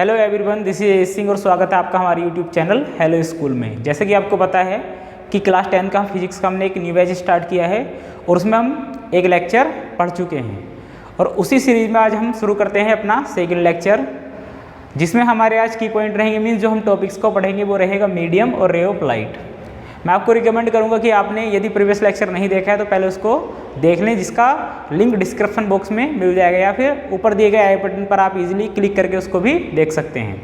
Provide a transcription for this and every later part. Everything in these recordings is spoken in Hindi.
Hello everyone, this is Singh और स्वागत है आपका हमारे यूट्यूब चैनल हेलो स्कूल में। जैसे कि आपको पता है कि क्लास 10 का फिजिक्स का हमने एक न्यू बैच स्टार्ट किया है और उसमें हम एक लेक्चर पढ़ चुके हैं और उसी सीरीज में आज हम शुरू करते हैं अपना सेकंड लेक्चर, जिसमें हमारे आज की पॉइंट रहेंगे मीन्स जो हम टॉपिक्स को पढ़ेंगे वो रहेगा मीडियम और रे ऑफ लाइट। मैं आपको रिकमेंड करूंगा कि आपने यदि प्रीवियस लेक्चर नहीं देखा है तो पहले उसको देख लें, जिसका लिंक डिस्क्रिप्शन बॉक्स में मिल जाएगा या फिर ऊपर दिए गए आई बटन पर आप इजीली क्लिक करके उसको भी देख सकते हैं।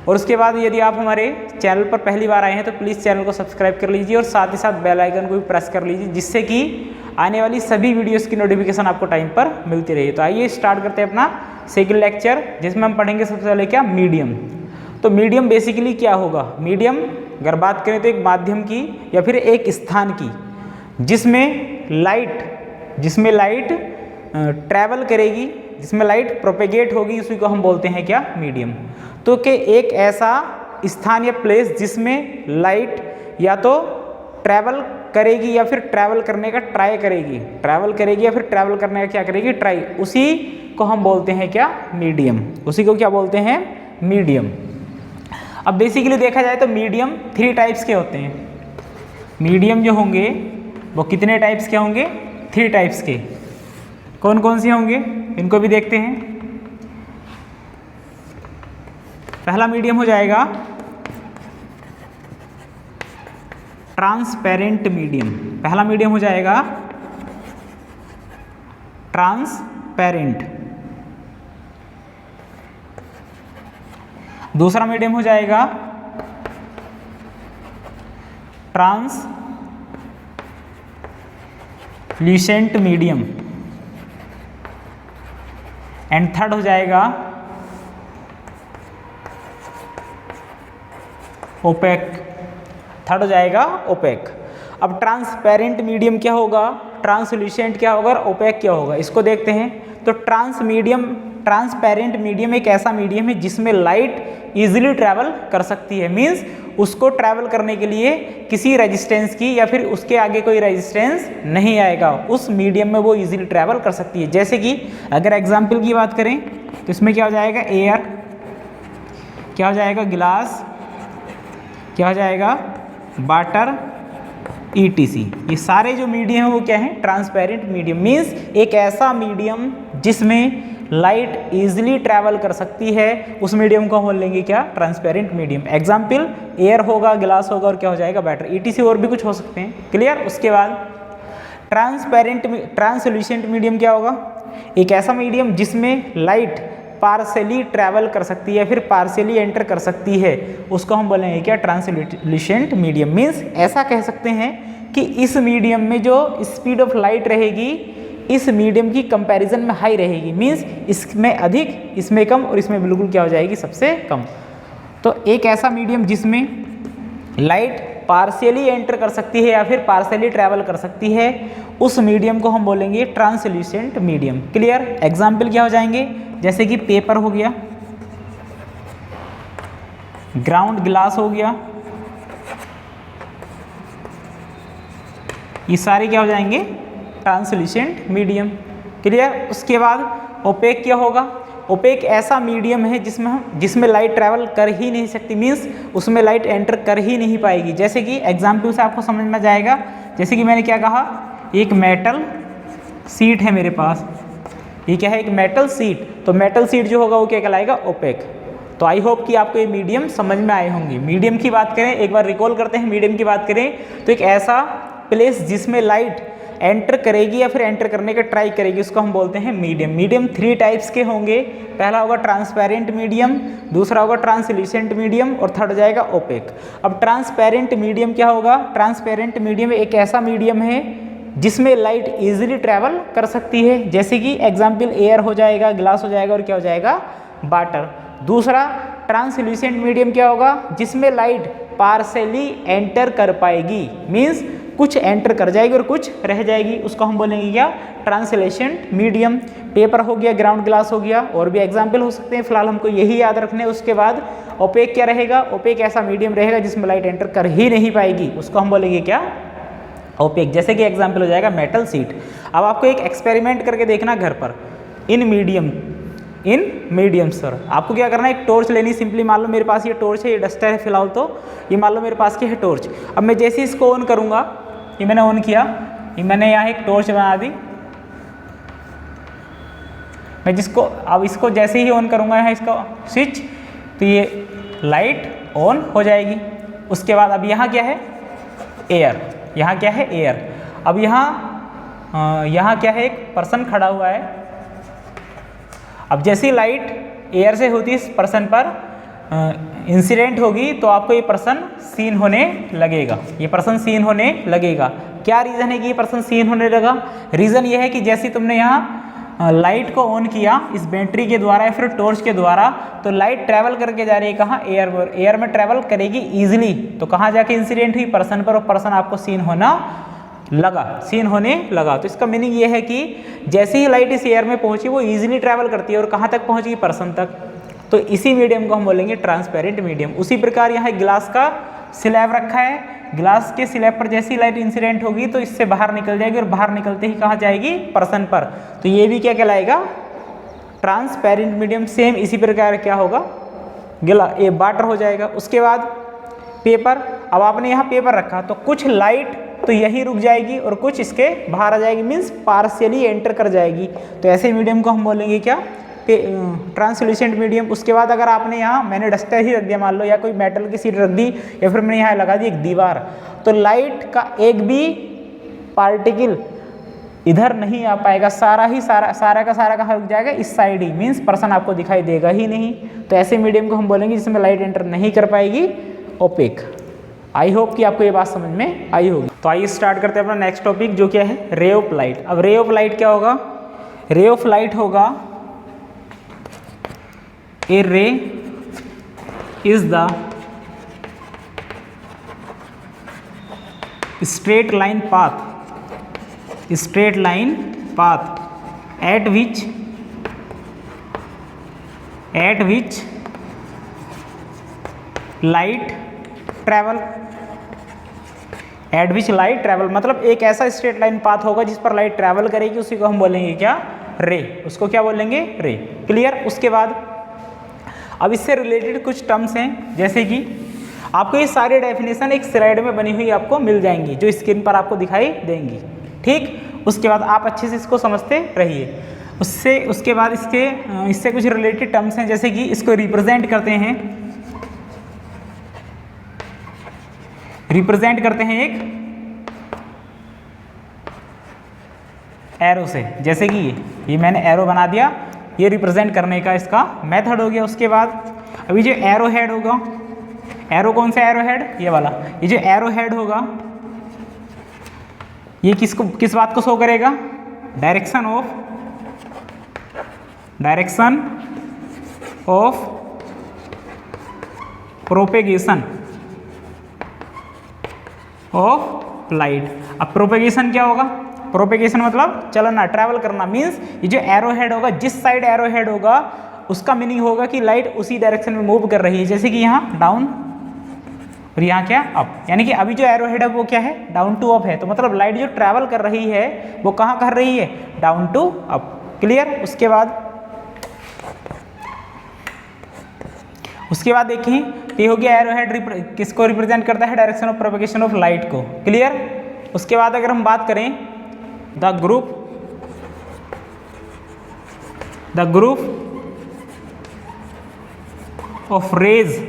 और उसके बाद यदि आप हमारे चैनल पर पहली बार आए हैं तो प्लीज़ चैनल को सब्सक्राइब कर लीजिए और साथ ही साथ बेल आइकन को भी प्रेस कर लीजिए, जिससे कि आने वाली सभी वीडियोज़ की नोटिफिकेशन आपको टाइम पर मिलती रही। तो आइए स्टार्ट करते हैं अपना सेकंड लेक्चर, जिसमें हम पढ़ेंगे सबसे पहले क्या मीडियम। तो मीडियम बेसिकली क्या होगा? मीडियम अगर बात करें तो एक माध्यम की या फिर एक स्थान की जिसमें लाइट ट्रैवल करेगी, जिसमें लाइट प्रोपेगेट होगी, उसी को हम बोलते हैं क्या? मीडियम। तो कि एक ऐसा स्थान या प्लेस जिसमें लाइट या तो ट्रैवल करेगी या फिर ट्रैवल करने का ट्राई करेगी, या फिर ट्रैवल करने का क्या करेगी? ट्राई। उसी को हम बोलते हैं क्या? मीडियम। उसी को क्या बोलते हैं? मीडियम। अब बेसिकली देखा जाए तो मीडियम 3 टाइप्स के होते हैं। मीडियम जो होंगे वो कितने टाइप्स के होंगे? 3 टाइप्स के। कौन कौन से होंगे इनको भी देखते हैं। पहला मीडियम हो जाएगा ट्रांसपेरेंट मीडियम। पहला मीडियम हो जाएगा ट्रांसपेरेंट। दूसरा मीडियम हो जाएगा ट्रांसल्यूसेंट मीडियम एंड थर्ड हो जाएगा ओपेक। अब ट्रांसपेरेंट मीडियम क्या होगा, ट्रांसल्यूसेंट क्या होगा और ओपेक क्या होगा, इसको देखते हैं। तो ट्रांसपेरेंट मीडियम एक ऐसा मीडियम है जिसमें लाइट इजीली ट्रैवल कर सकती है, मींस उसको ट्रैवल करने के लिए किसी रेजिस्टेंस की या फिर उसके आगे कोई रेजिस्टेंस नहीं आएगा, उस मीडियम में वो इजीली ट्रैवल कर सकती है। जैसे कि अगर एग्जांपल की बात करें तो इसमें क्या हो जाएगा? एयर, क्या हो जाएगा? ग्लास, क्या हो जाएगा? Water, ETC। ये सारे जो मीडियम है वो क्या है? Transparent medium. मींस एक ऐसा मीडियम जिसमें लाइट इजीली ट्रैवल कर सकती है, उस मीडियम को हम बोल लेंगे क्या? Transparent medium. एग्जाम्पल एयर होगा, ग्लास होगा और क्या हो जाएगा? वाटर, ETC और भी कुछ हो सकते हैं। क्लियर? उसके बाद ट्रांसल्यूसेंट मीडियम क्या होगा? एक ऐसा मीडियम जिसमें लाइट पार्शियली ट्रैवल कर सकती है, फिर पार्शियली एंटर कर सकती है, उसको हम बोलेंगे क्या? Translucent medium. मीन्स ऐसा कह सकते हैं कि इस मीडियम में जो स्पीड ऑफ लाइट रहेगी इस मीडियम की कंपैरिजन में हाई रहेगी, मीन्स इसमें अधिक, इसमें कम और इसमें बिल्कुल क्या हो जाएगी? सबसे कम। तो एक ऐसा मीडियम जिसमें लाइट पार्शियली एंटर कर सकती है या फिर पार्शियली ट्रैवल कर सकती है, उस मीडियम को हम बोलेंगे ट्रांसल्यूसेंट मीडियम। क्लियर? एग्जाम्पल क्या हो जाएंगे? जैसे कि पेपर हो गया, ग्राउंड ग्लास हो गया, ये सारे क्या हो जाएंगे? Translucent medium. क्लियर? उसके बाद ओपेक क्या होगा? ओपेक ऐसा मीडियम है जिसमें लाइट ट्रैवल कर ही नहीं सकती, मीन्स उसमें लाइट एंटर कर ही नहीं पाएगी। जैसे कि एग्जाम्पल से आपको समझ में जाएगा। जैसे कि मैंने क्या कहा, एक मेटल सीट है मेरे पास, ये क्या है? एक मेटल सीट। तो मेटल सीट जो होगा वो क्या कहलाएगा? ओपेक। तो आई होप कि आपको ये मीडियम समझ में आए होंगे। मीडियम की बात करें, एक बार रिकॉल करते हैं। मीडियम की बात करें तो एक ऐसा प्लेस जिसमें लाइट एंटर करेगी या फिर एंटर करने का ट्राई करेगी, उसको हम बोलते हैं मीडियम। मीडियम 3 टाइप्स के होंगे। पहला होगा ट्रांसपेरेंट मीडियम, दूसरा होगा ट्रांसल्यूसेंट मीडियम और थर्ड हो जाएगा ओपेक। अब ट्रांसपेरेंट मीडियम क्या होगा? ट्रांसपेरेंट मीडियम एक ऐसा मीडियम है जिसमें लाइट इजीली ट्रैवल कर सकती है। जैसे कि एग्जाम्पल एयर हो जाएगा, ग्लास हो जाएगा और क्या हो जाएगा? वाटर। दूसरा ट्रांसल्यूसेंट मीडियम क्या होगा? जिसमें लाइट पार्शियली एंटर कर पाएगी, मीन्स कुछ एंटर कर जाएगी और कुछ रह जाएगी, उसको हम बोलेंगे क्या? Translucent medium. पेपर हो गया, ग्राउंड ग्लास हो गया, और भी एग्जाम्पल हो सकते हैं, फिलहाल हमको यही याद रखने हैं। उसके बाद ओपेक क्या रहेगा? ओपेक ऐसा मीडियम रहेगा जिसमें लाइट एंटर कर ही नहीं पाएगी, उसको हम बोलेंगे क्या? ओपेक। जैसे कि एग्जाम्पल हो जाएगा मेटल सीट। अब आपको एक एक्सपेरिमेंट करके देखना घर पर। In medium in medium sir. आपको क्या करना है, एक टॉर्च लेनी, सिंपली मान लो मेरे पास ये टॉर्च है, ये डस्टर है फिलहाल, तो ये मान लो मेरे पास की है टॉर्च। अब मैं जैसे ही इसको ऑन करूँगा, ये मैंने ऑन किया, ये मैंने यहाँ एक टॉर्च बना दी। मैं जिसको अब इसको जैसे ही ऑन करूँगा यहाँ इसका स्विच, तो ये लाइट ऑन हो जाएगी। उसके बाद अब यहाँ क्या है, एयर, यहाँ क्या है, एयर। अब यहाँ क्या है, एक पर्सन खड़ा हुआ है। अब जैसी लाइट एयर से होती है इस पर्सन पर इंसिडेंट होगी, तो आपको ये पर्सन सीन होने लगेगा, ये पर्सन सीन होने लगेगा। क्या रीज़न है कि ये पर्सन सीन होने लगा? रीज़न ये है कि जैसे तुमने यहाँ लाइट को ऑन किया इस बैटरी के द्वारा या फिर टॉर्च के द्वारा, तो लाइट ट्रैवल करके जा रही है कहाँ, एयर पर। एयर में ट्रैवल करेगी ईजिली, तो कहाँ जाके इंसिडेंट हुई, पर्सन पर, और पर्सन आपको सीन होने लगा। तो इसका मीनिंग ये है कि जैसे ही लाइट इस एयर में पहुंची वो इजीली ट्रैवल करती है और कहाँ तक पहुंचेगी, पर्सन तक। तो इसी मीडियम को हम बोलेंगे ट्रांसपेरेंट मीडियम। उसी प्रकार यहाँ गिलास का स्लैब रखा है, गिलास के स्लैब पर जैसी लाइट इंसिडेंट होगी तो इससे बाहर निकल जाएगी और बाहर निकलते ही कहाँ जाएगी, पर्सन पर। तो ये भी क्या कहलाएगा, ट्रांसपेरेंट मीडियम। सेम इसी प्रकार क्या होगा, ये वाटर हो जाएगा। उसके बाद पेपर, अब आपने यहाँ पेपर रखा तो कुछ लाइट तो यही रुक जाएगी और कुछ इसके बाहर आ जाएगी, मीन्स पार्शियली एंटर कर जाएगी। तो ऐसे मीडियम को हम बोलेंगे क्या, ट्रांसल्यूसेंट मीडियम। उसके बाद अगर आपने यहाँ, मैंने डस्टर ही रख दिया मान लो, या कोई मेटल की सीट रख दी, या फिर मैंने यहाँ लगा दी एक दीवार, तो लाइट का एक भी पार्टिकल इधर नहीं आ पाएगा, सारा का सारा कहाँ रुक जाएगा, इस साइड ही, मीन्स पर्सन आपको दिखाई देगा ही नहीं। तो ऐसे मीडियम को हम बोलेंगे जिसमें लाइट एंटर नहीं कर पाएगी, ओपेक। आई होप कि आपको ये बात समझ में आई होगी। तो आइए स्टार्ट करते हैं अपना नेक्स्ट टॉपिक, जो क्या है, रे ऑफ लाइट। अब रे ऑफ लाइट क्या होगा, रे ऑफ लाइट होगा, ए रे is the straight line path at which light travel, मतलब एक ऐसा स्ट्रेट लाइन पाथ होगा जिस पर लाइट ट्रैवल करेगी, उसी को हम बोलेंगे क्या, रे। उसको क्या बोलेंगे, रे। क्लियर। उसके बाद अब इससे रिलेटेड कुछ टर्म्स हैं, जैसे कि आपको ये सारी डेफिनेशन एक स्लाइड में बनी हुई आपको मिल जाएंगी, जो स्क्रीन पर आपको दिखाई देंगी। ठीक, उसके बाद आप अच्छे से इसको समझते रहिए। उसके बाद इससे कुछ रिलेटेड टर्म्स हैं, जैसे कि इसको रिप्रेजेंट करते हैं एक एरो से, जैसे कि ये मैंने एरो बना दिया, ये रिप्रेजेंट करने का इसका मेथड हो गया। उसके बाद अभी जो एरो हेड होगा, एरो कौन सा एरो हेड, ये वाला, ये जो एरो हेड होगा ये किस बात को शो करेगा, direction of propagation of light. अब प्रोपेगेशन क्या होगा, प्रोपेगेशन मतलब चलना, ट्रैवल करना, मीन्स ये जो एरो हेड होगा, जिस साइड एरो हेड होगा उसका मीनिंग होगा कि लाइट उसी डायरेक्शन में मूव कर रही है, जैसे कि यहाँ डाउन और यहाँ क्या, अप। यानी कि अभी जो एरो हेड है वो क्या है, डाउन टू अप है, तो मतलब लाइट जो ट्रैवल कर रही है वो कहाँ कर रही है, डाउन टू अप। क्लियर। उसके बाद देखिए, ये हो गया एरो हेड किसको रिप्रेजेंट करता है, direction of propagation of light को। क्लियर। उसके बाद अगर हम बात करें the group of rays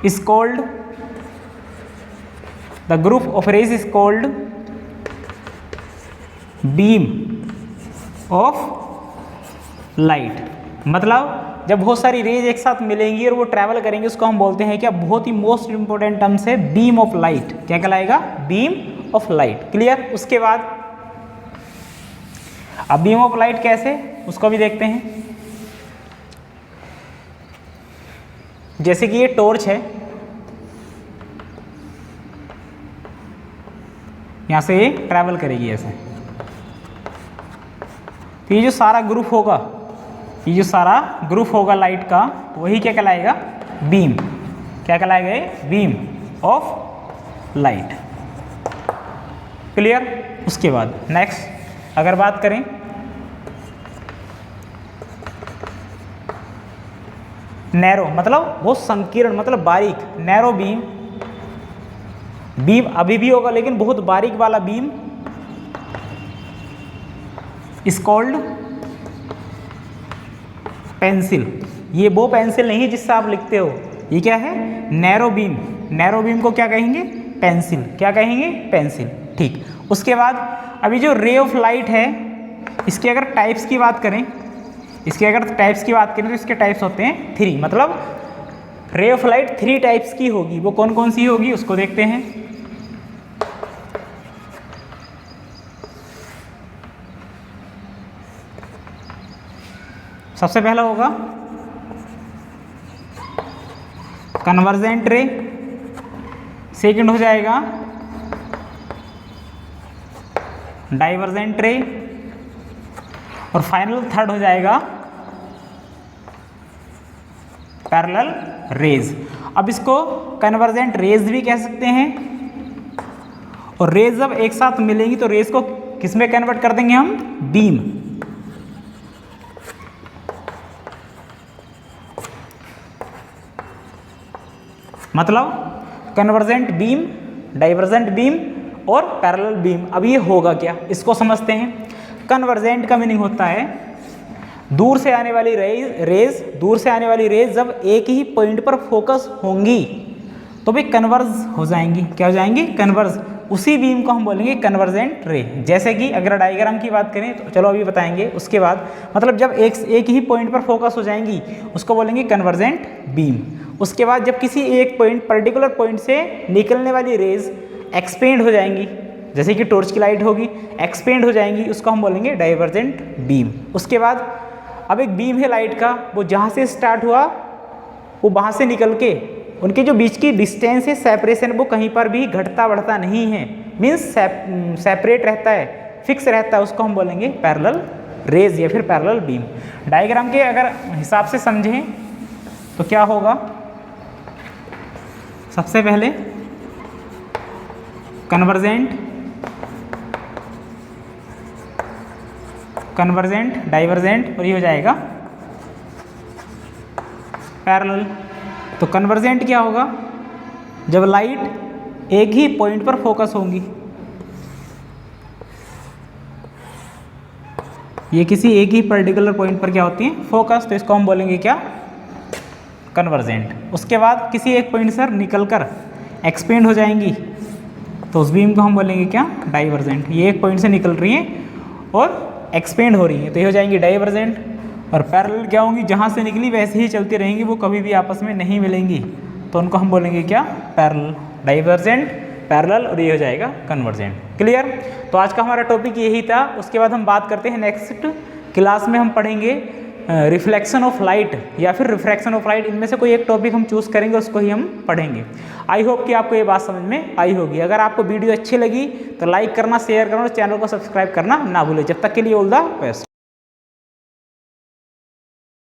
is called beam of light। मतलब जब बहुत सारी रेज एक साथ मिलेंगी और वो ट्रैवल करेंगे, उसको हम बोलते हैं क्या, बहुत ही मोस्ट इंपॉर्टेंट टर्म्स है, बीम ऑफ लाइट। क्या कहलाएगा, बीम ऑफ लाइट। क्लियर। उसके बाद अब बीम ऑफ लाइट कैसे, उसको भी देखते हैं। जैसे कि ये टॉर्च है, यहाँ से ये ट्रैवल करेगी ऐसे, तो ये जो सारा ग्रुप होगा लाइट का, वही क्या कहलाएगा, बीम। क्या कहलाएगा, ये बीम ऑफ लाइट। क्लियर। उसके बाद नेक्स्ट अगर बात करें नैरो मतलब बहुत संकीर्ण मतलब बारीक, नैरो बीम, बीम अभी भी होगा लेकिन बहुत बारीक वाला बीम इज कॉल्ड पेंसिल। ये वो पेंसिल नहीं है जिससे आप लिखते हो, ये क्या है, नैरो बीम। नैरो बीम को क्या कहेंगे, पेंसिल। क्या कहेंगे, पेंसिल। ठीक, उसके बाद अभी जो रे ऑफ लाइट है, इसके अगर टाइप्स की बात करें, तो इसके टाइप्स होते हैं 3, मतलब रे ऑफ लाइट 3 टाइप्स की होगी। वो कौन कौन सी होगी उसको देखते हैं। सबसे पहला होगा कन्वर्जेंट रे, सेकंड हो जाएगा डाइवर्जेंट रे, और फाइनल थर्ड हो जाएगा पैरेलल रेज। अब इसको कन्वर्जेंट रेज भी कह सकते हैं, और रेज जब एक साथ मिलेंगी तो रेज को किस में कन्वर्ट कर देंगे हम, बीम। मतलब कन्वर्जेंट बीम, डाइवर्जेंट बीम और पैरेलल बीम। अब ये होगा क्या, इसको समझते हैं। कन्वर्जेंट का मीनिंग होता है दूर से आने वाली रेज जब एक ही पॉइंट पर फोकस होंगी तो भी कन्वर्ज हो जाएंगी। क्या हो जाएंगी, कन्वर्ज। उसी बीम को हम बोलेंगे कन्वर्जेंट रे। जैसे कि अगर डायग्राम की बात करें तो चलो अभी बताएंगे उसके बाद, मतलब जब एक ही पॉइंट पर फोकस हो जाएंगी उसको बोलेंगे कन्वर्जेंट बीम। उसके बाद जब किसी एक पॉइंट, पर्टिकुलर पॉइंट से निकलने वाली रेज एक्सपेंड हो जाएंगी, जैसे कि टॉर्च की लाइट होगी, एक्सपेंड हो जाएंगी, उसको हम बोलेंगे डाइवर्जेंट बीम। उसके बाद अब एक बीम है लाइट का, वो जहाँ से स्टार्ट हुआ वो वहाँ से निकल के उनके जो बीच की डिस्टेंस है, सेपरेशन, वो कहीं पर भी घटता बढ़ता नहीं है, मीन्स सेपरेट रहता है, फिक्स रहता है, उसको हम बोलेंगे पैरेलल रेज या फिर पैरेलल बीम। डायग्राम के अगर हिसाब से समझें तो क्या होगा, सबसे पहले कन्वर्जेंट, डाइवर्जेंट, और ये हो जाएगा पैरेलल। तो कन्वर्जेंट क्या होगा, जब लाइट एक ही पॉइंट पर फोकस होंगी, ये किसी एक ही पर्टिकुलर पॉइंट पर क्या होती है, फोकस, तो इसको हम बोलेंगे क्या, कन्वर्जेंट। उसके बाद किसी एक पॉइंट से निकलकर एक्सपेंड हो जाएंगी तो उस बीम को हम बोलेंगे क्या, डाइवर्जेंट। ये एक पॉइंट से निकल रही हैं और एक्सपेंड हो रही हैं तो ये हो जाएंगी डाइवर्जेंट। और पैरेलल क्या होंगी, जहाँ से निकली वैसे ही चलती रहेंगी, वो कभी भी आपस में नहीं मिलेंगी, तो उनको हम बोलेंगे क्या, पैरेलल। डाइवर्जेंट, पैरेलल, और ये हो जाएगा कन्वर्जेंट। क्लियर। तो आज का हमारा टॉपिक यही था। उसके बाद हम बात करते हैं नेक्स्ट क्लास में हम पढ़ेंगे रिफ्लेक्शन ऑफ लाइट या फिर रिफ्रैक्शन ऑफ लाइट। इनमें से कोई एक टॉपिक हम चूज़ करेंगे, उसको ही हम पढ़ेंगे। आई होप कि आपको ये बात समझ में आई होगी। अगर आपको वीडियो अच्छी लगी तो लाइक करना, शेयर करना और चैनल को सब्सक्राइब करना ना भूलें। जब तक के लिए ऑल द बेस्ट।